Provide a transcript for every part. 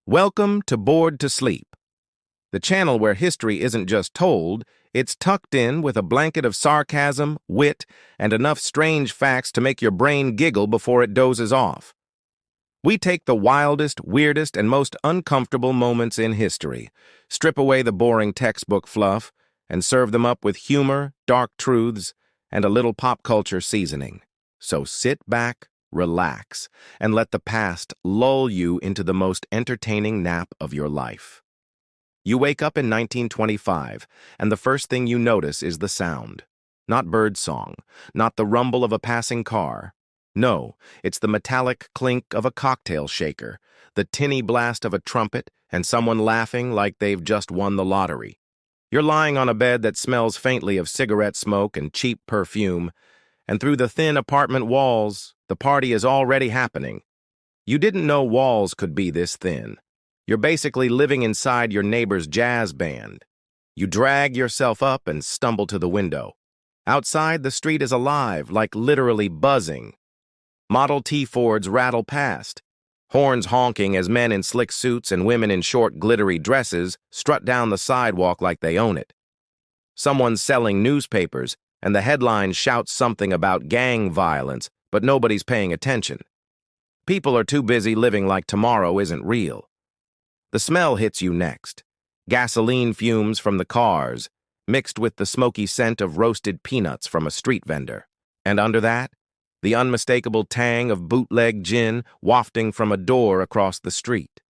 Welcome to Bored to Sleep, the channel where history isn't just told, it's tucked in with a blanket of sarcasm, wit, and enough strange facts to make your brain giggle before it dozes off. We take the wildest, weirdest, and most uncomfortable moments in history, strip away the boring textbook fluff, and serve them up with humor, dark truths, and a little pop culture seasoning. So sit back, relax, and let the past lull you into the most entertaining nap of your life. You wake up in 1925, and the first thing you notice is the sound. Not birdsong, not the rumble of a passing car. No, it's the metallic clink of a cocktail shaker, the tinny blast of a trumpet, and someone laughing like they've just won the lottery. You're lying on a bed that smells faintly of cigarette smoke and cheap perfume, and through the thin apartment walls, the party is already happening. You didn't know walls could be this thin. You're basically living inside your neighbor's jazz band. You drag yourself up and stumble to the window. Outside, the street is alive, like literally buzzing. Model T Fords rattle past, horns honking as men in slick suits and women in short, glittery dresses strut down the sidewalk like they own it. Someone's selling newspapers, and the headline shouts something about gang violence, but nobody's paying attention. People are too busy living like tomorrow isn't real. The smell hits you next. Gasoline fumes from the cars, mixed with the smoky scent of roasted peanuts from a street vendor. And under that, the unmistakable tang of bootleg gin wafting from a door across the street.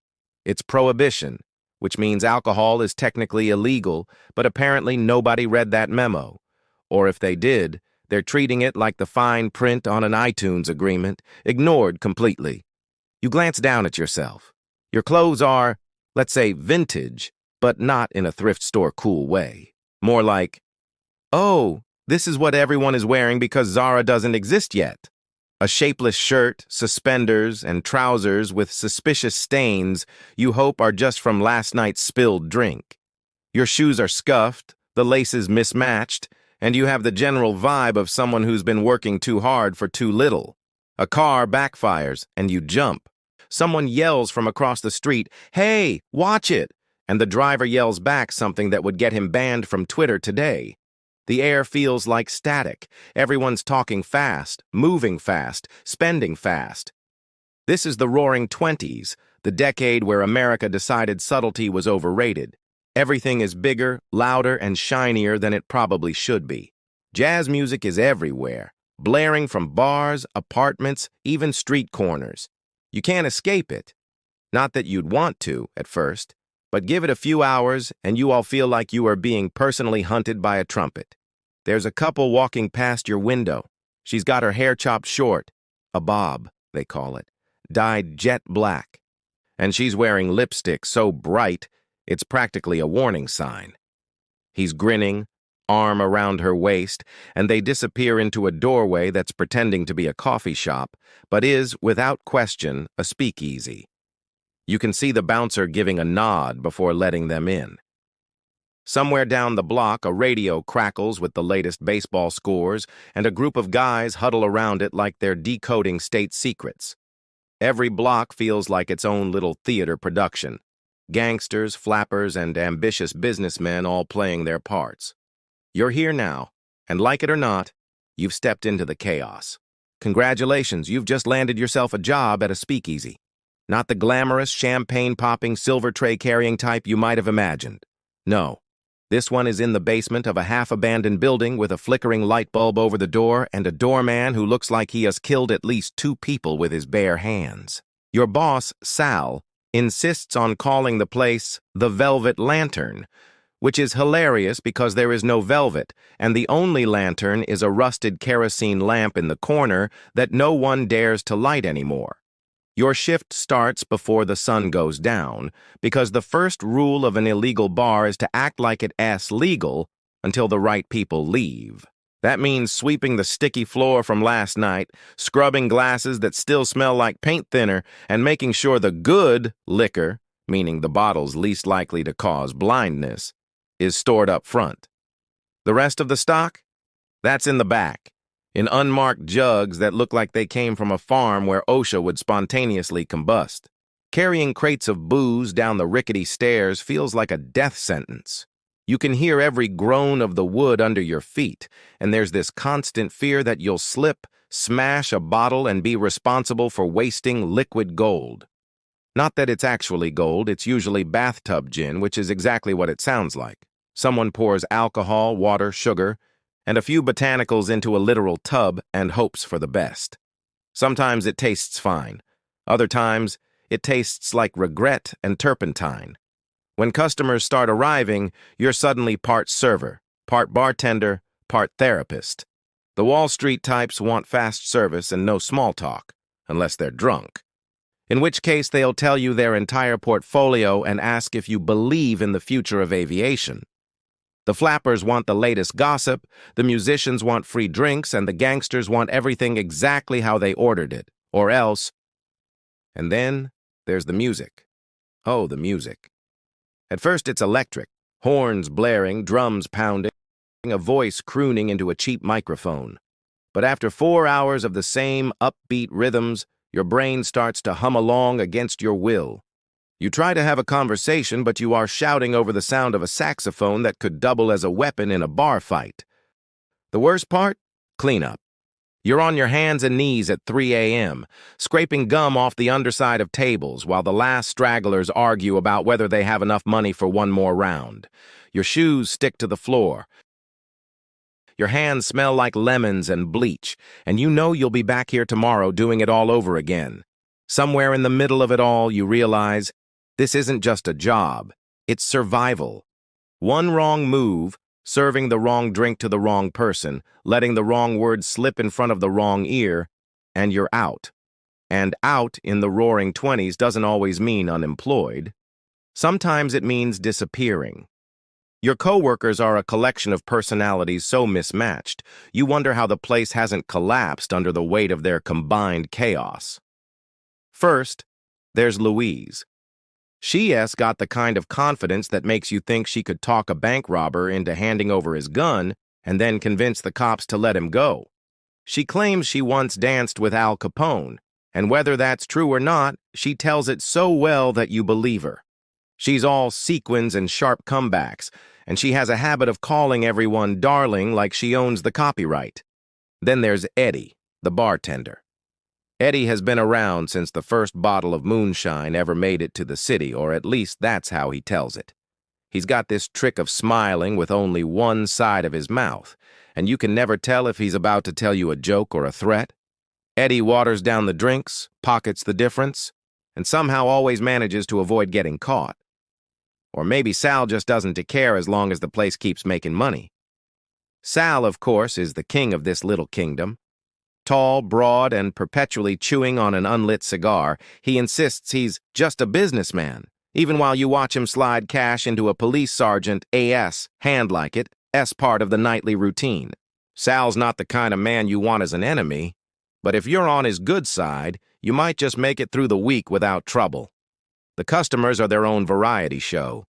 It's Prohibition, which means alcohol is technically illegal, but apparently nobody read that memo. Or if they did, they're treating it like the fine print on an iTunes agreement, ignored completely. You glance down at yourself. Your clothes are, let's say, vintage, but not in a thrift store cool way. More like, oh, this is what everyone is wearing because Zara doesn't exist yet. A shapeless shirt, suspenders, and trousers with suspicious stains you hope are just from last night's spilled drink. Your shoes are scuffed, the laces mismatched, and you have the general vibe of someone who's been working too hard for too little. A car backfires, and you jump. Someone yells from across the street, "Hey, watch it!" And the driver yells back something that would get him banned from Twitter today. The air feels like static. Everyone's talking fast, moving fast, spending fast. This is the Roaring Twenties, the decade where America decided subtlety was overrated. Everything is bigger, louder, and shinier than it probably should be. Jazz music is everywhere, blaring from bars, apartments, even street corners. You can't escape it. Not that you'd want to, at first, but give it a few hours and you all feel like you are being personally hunted by a trumpet. There's a couple walking past your window. She's got her hair chopped short, a bob, they call it, dyed jet black. And she's wearing lipstick so bright, it's practically a warning sign. He's grinning, arm around her waist, and they disappear into a doorway that's pretending to be a coffee shop, but is, without question, a speakeasy. You can see the bouncer giving a nod before letting them in. Somewhere down the block, a radio crackles with the latest baseball scores, and a group of guys huddle around it like they're decoding state secrets. Every block feels like its own little theater production. Gangsters, flappers, and ambitious businessmen all playing their parts. You're here now, and like it or not, you've stepped into the chaos. Congratulations, you've just landed yourself a job at a speakeasy. Not the glamorous, champagne-popping, silver tray-carrying type you might have imagined. No, this one is in the basement of a half-abandoned building with a flickering light bulb over the door and a doorman who looks like he has killed at least 2 people with his bare hands. Your boss, Sal, insists on calling the place the Velvet Lantern, which is hilarious because there is no velvet, and the only lantern is a rusted kerosene lamp in the corner that no one dares to light anymore. Your shift starts before the sun goes down, because the first rule of an illegal bar is to act like it's legal until the right people leave. That means sweeping the sticky floor from last night, scrubbing glasses that still smell like paint thinner, and making sure the good liquor, meaning the bottles least likely to cause blindness, is stored up front. The rest of the stock? That's in the back, in unmarked jugs that look like they came from a farm where OSHA would spontaneously combust. Carrying crates of booze down the rickety stairs feels like a death sentence. You can hear every groan of the wood under your feet, and there's this constant fear that you'll slip, smash a bottle, and be responsible for wasting liquid gold. Not that it's actually gold, it's usually bathtub gin, which is exactly what it sounds like. Someone pours alcohol, water, sugar, and a few botanicals into a literal tub and hopes for the best. Sometimes it tastes fine. Other times, it tastes like regret and turpentine. When customers start arriving, you're suddenly part server, part bartender, part therapist. The Wall Street types want fast service and no small talk, unless they're drunk. In which case they'll tell you their entire portfolio and ask if you believe in the future of aviation. The flappers want the latest gossip, the musicians want free drinks, and the gangsters want everything exactly how they ordered it, or else. And then there's the music. Oh, the music. At first it's electric, horns blaring, drums pounding, a voice crooning into a cheap microphone. But after 4 hours of the same upbeat rhythms, your brain starts to hum along against your will. You try to have a conversation, but you are shouting over the sound of a saxophone that could double as a weapon in a bar fight. The worst part? Cleanup. You're on your hands and knees at 3 a.m., scraping gum off the underside of tables while the last stragglers argue about whether they have enough money for one more round. Your shoes stick to the floor. Your hands smell like lemons and bleach, and you know you'll be back here tomorrow doing it all over again. Somewhere in the middle of it all, you realize this isn't just a job, it's survival. One wrong move, serving the wrong drink to the wrong person, letting the wrong word slip in front of the wrong ear, and you're out. And out in the Roaring Twenties doesn't always mean unemployed. Sometimes it means disappearing. Your coworkers are a collection of personalities so mismatched, you wonder how the place hasn't collapsed under the weight of their combined chaos. First, there's Louise. She's got the kind of confidence that makes you think she could talk a bank robber into handing over his gun and then convince the cops to let him go. She claims she once danced with Al Capone, and whether that's true or not, she tells it so well that you believe her. She's all sequins and sharp comebacks, and she has a habit of calling everyone darling like she owns the copyright. Then there's Eddie, the bartender. Eddie has been around since the first bottle of moonshine ever made it to the city, or at least that's how he tells it. He's got this trick of smiling with only one side of his mouth, and you can never tell if he's about to tell you a joke or a threat. Eddie waters down the drinks, pockets the difference, and somehow always manages to avoid getting caught. Or maybe Sal just doesn't care as long as the place keeps making money. Sal, of course, is the king of this little kingdom. Tall, broad, and perpetually chewing on an unlit cigar, he insists he's just a businessman, even while you watch him slide cash into a police sergeant A.S. hand like it, S part of the nightly routine. Sal's not the kind of man you want as an enemy, but if you're on his good side, you might just make it through the week without trouble. The customers are their own variety show.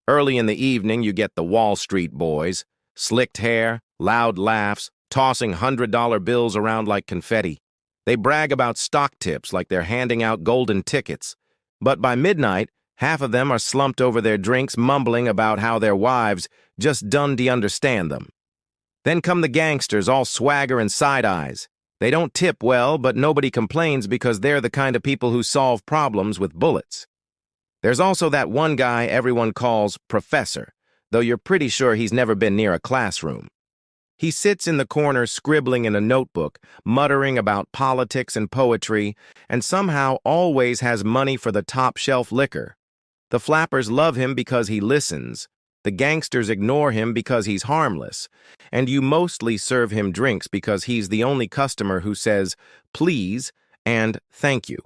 Early in the evening, you get the Wall Street boys, slicked hair, loud laughs, tossing $100 bills around like confetti. They brag about stock tips like they're handing out golden tickets. But by midnight, half of them are slumped over their drinks, mumbling about how their wives just done to understand them. Then come the gangsters, all swagger and side eyes. They don't tip well, but nobody complains because they're the kind of people who solve problems with bullets. There's also that one guy everyone calls Professor, though you're pretty sure he's never been near a classroom. He sits in the corner scribbling in a notebook, muttering about politics and poetry, and somehow always has money for the top-shelf liquor. The flappers love him because he listens, the gangsters ignore him because he's harmless, and you mostly serve him drinks because he's the only customer who says, please, and thank you.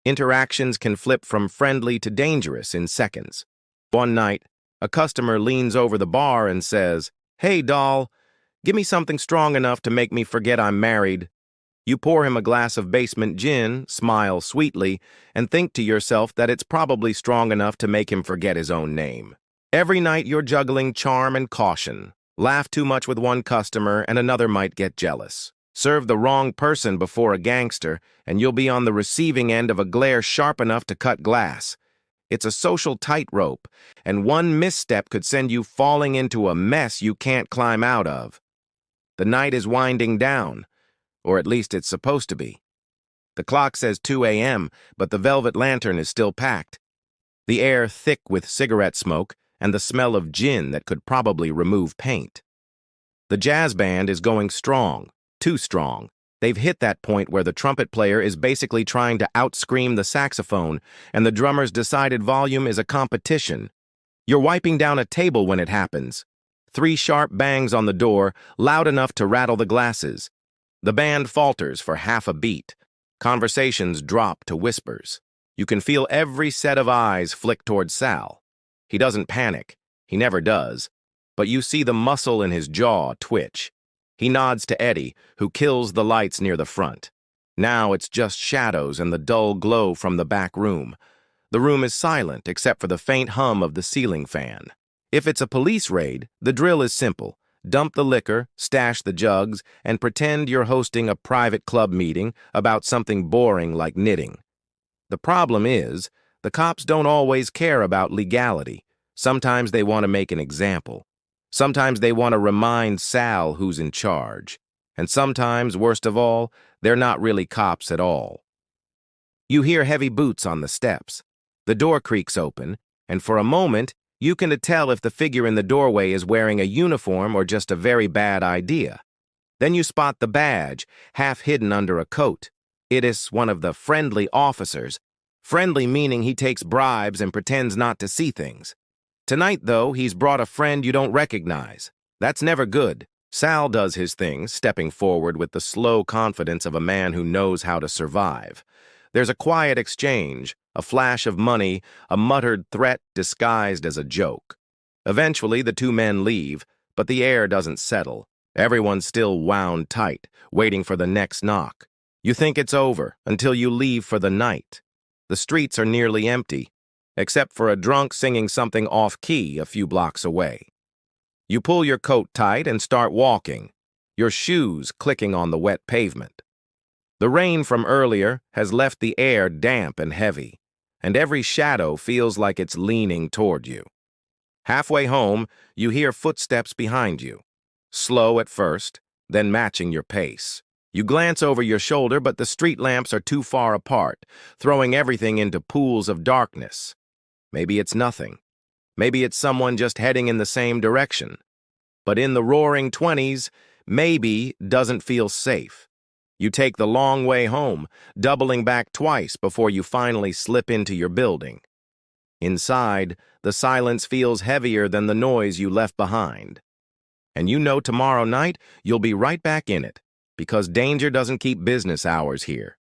Interactions can flip from friendly to dangerous in seconds. One night, a customer leans over the bar and says, "Hey, doll, give me something strong enough to make me forget I'm married." You pour him a glass of basement gin, smile sweetly, and think to yourself that it's probably strong enough to make him forget his own name. Every night you're juggling charm and caution. Laugh too much with one customer and another might get jealous. Serve the wrong person before a gangster, and you'll be on the receiving end of a glare sharp enough to cut glass. It's a social tightrope, and one misstep could send you falling into a mess you can't climb out of. The night is winding down, or at least it's supposed to be. The clock says 2 a.m., but the velvet lantern is still packed. The air thick with cigarette smoke and the smell of gin that could probably remove paint. The jazz band is going strong, too strong. They've hit that point where the trumpet player is basically trying to outscream the saxophone, and the drummer's decided volume is a competition. You're wiping down a table when it happens. 3 sharp bangs on the door, loud enough to rattle the glasses. The band falters for half a beat. Conversations drop to whispers. You can feel every set of eyes flick toward Sal. He doesn't panic. He never does. But you see the muscle in his jaw twitch. He nods to Eddie, who kills the lights near the front. Now it's just shadows and the dull glow from the back room. The room is silent except for the faint hum of the ceiling fan. If it's a police raid, the drill is simple. Dump the liquor, stash the jugs, and pretend you're hosting a private club meeting about something boring like knitting. The problem is, the cops don't always care about legality. Sometimes they want to make an example. Sometimes they want to remind Sal who's in charge. And sometimes, worst of all, they're not really cops at all. You hear heavy boots on the steps. The door creaks open, and for a moment, you can tell if the figure in the doorway is wearing a uniform or just a very bad idea. Then you spot the badge, half hidden under a coat. It is one of the friendly officers. Friendly meaning he takes bribes and pretends not to see things. Tonight, though, he's brought a friend you don't recognize. That's never good. Sal does his thing, stepping forward with the slow confidence of a man who knows how to survive. There's a quiet exchange, a flash of money, a muttered threat disguised as a joke. Eventually, the 2 men leave, but the air doesn't settle. Everyone's still wound tight, waiting for the next knock. You think it's over until you leave for the night. The streets are nearly empty, except for a drunk singing something off-key a few blocks away. You pull your coat tight and start walking, your shoes clicking on the wet pavement. The rain from earlier has left the air damp and heavy, and every shadow feels like it's leaning toward you. Halfway home, you hear footsteps behind you, slow at first, then matching your pace. You glance over your shoulder, but the street lamps are too far apart, throwing everything into pools of darkness. Maybe it's nothing. Maybe it's someone just heading in the same direction. But in the Roaring Twenties, maybe doesn't feel safe. You take the long way home, doubling back twice before you finally slip into your building. Inside, the silence feels heavier than the noise you left behind. And you know tomorrow night you'll be right back in it, because danger doesn't keep business hours here.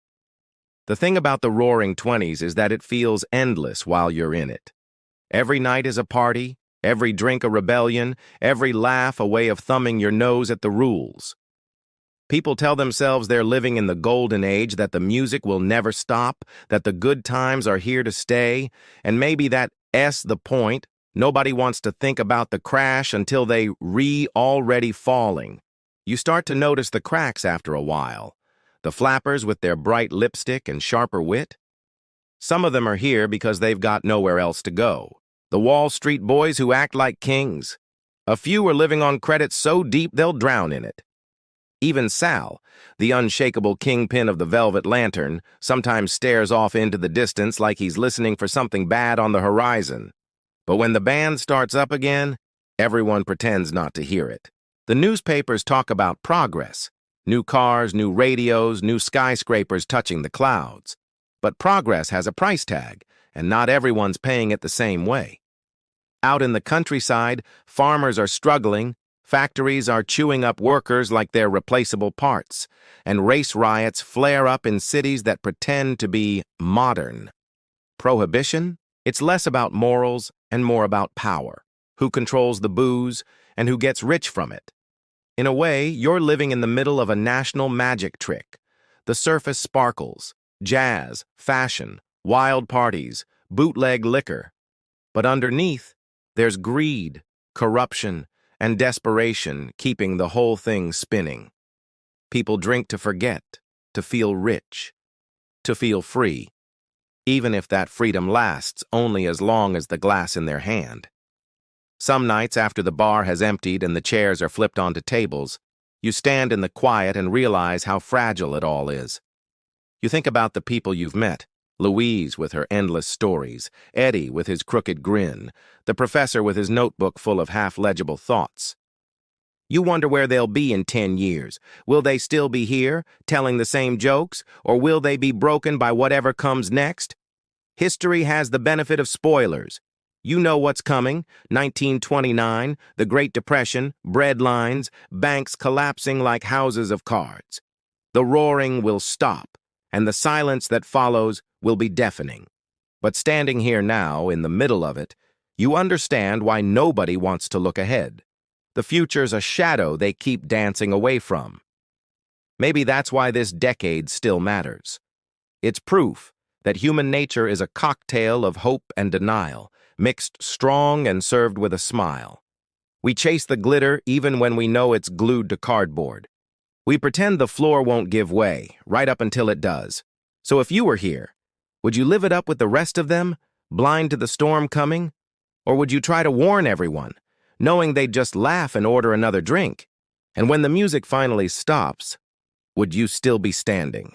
The thing about the Roaring Twenties is that it feels endless while you're in it. Every night is a party, every drink a rebellion, every laugh a way of thumbing your nose at the rules. People tell themselves they're living in the golden age, that the music will never stop, that the good times are here to stay, and maybe that's the point. Nobody wants to think about the crash until they already falling. You start to notice the cracks after a while. The flappers with their bright lipstick and sharper wit. Some of them are here because they've got nowhere else to go. The Wall Street boys who act like kings. A few are living on credit so deep they'll drown in it. Even Sal, the unshakable kingpin of the Velvet Lantern, sometimes stares off into the distance like he's listening for something bad on the horizon. But when the band starts up again, everyone pretends not to hear it. The newspapers talk about progress. New cars, new radios, new skyscrapers touching the clouds. But progress has a price tag, and not everyone's paying it the same way. Out in the countryside, farmers are struggling, factories are chewing up workers like they're replaceable parts, and race riots flare up in cities that pretend to be modern. Prohibition? It's less about morals and more about power. Who controls the booze and who gets rich from it? In a way, you're living in the middle of a national magic trick. The surface sparkles, jazz, fashion, wild parties, bootleg liquor. But underneath, there's greed, corruption, and desperation keeping the whole thing spinning. People drink to forget, to feel rich, to feel free, even if that freedom lasts only as long as the glass in their hand. Some nights after the bar has emptied and the chairs are flipped onto tables, you stand in the quiet and realize how fragile it all is. You think about the people you've met, Louise with her endless stories, Eddie with his crooked grin, the professor with his notebook full of half-legible thoughts. You wonder where they'll be in 10 years. Will they still be here, telling the same jokes, or will they be broken by whatever comes next? History has the benefit of spoilers. You know what's coming: 1929, the Great Depression, bread lines, banks collapsing like houses of cards. The roaring will stop, and the silence that follows will be deafening. But standing here now, in the middle of it, you understand why nobody wants to look ahead. The future's a shadow they keep dancing away from. Maybe that's why this decade still matters. It's proof that human nature is a cocktail of hope and denial, mixed strong and served with a smile. We chase the glitter even when we know it's glued to cardboard. We pretend the floor won't give way, right up until it does. So if you were here, would you live it up with the rest of them, blind to the storm coming? Or would you try to warn everyone, knowing they'd just laugh and order another drink? And when the music finally stops, would you still be standing?